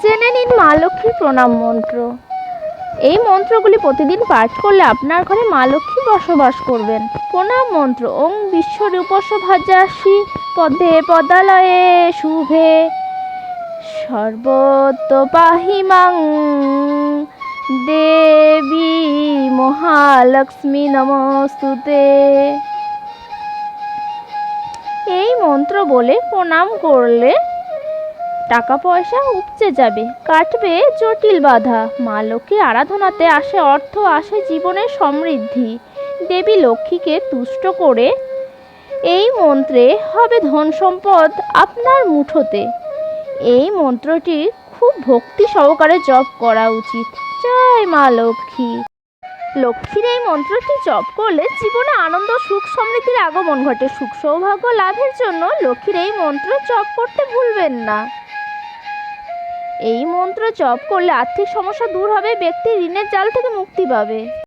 জেনে নিন মা লক্ষ্মীর প্রণাম মন্ত্র। এই মন্ত্রগুলি প্রতিদিন পাঠ করলে আপনার ঘরে মা লক্ষ্মী বসবাস করবেন। প্রণাম মন্ত্র: ওং বিশ্বরূপস্য ভাজাসি পদে পদালয়ে শুভে সর্বত পাহি মাং দেবী মহালক্ষ্মী নমস্তুতে। এই মন্ত্র বলে প্রণাম করলে টাকা পয়সা উপচে যাবে, কাটবে জটিল বাধা। মা লক্ষ্মীর আরাধনাতে আসে অর্থ, আসে জীবনের সমৃদ্ধি। দেবী লক্ষ্মীকে তুষ্ট করে এই মন্ত্রে হবে ধন সম্পদ আপনার মুঠোতে। এই মন্ত্রটি খুব ভক্তি সহকারে জপ করা উচিত। জয় মা লক্ষ্মী। লক্ষ্মীর এই মন্ত্রটি জপ করলে জীবনে আনন্দ, সুখ, সমৃদ্ধির আগমন ঘটে। সুখ সৌভাগ্য লাভের জন্য লক্ষ্মীর এই মন্ত্র জপ করতে ভুলবেন না। এই মন্ত্র জপ করলে আর্থিক সমস্যা দূর হবে, ব্যক্তি ঋণের জাল থেকে মুক্তি পাবে।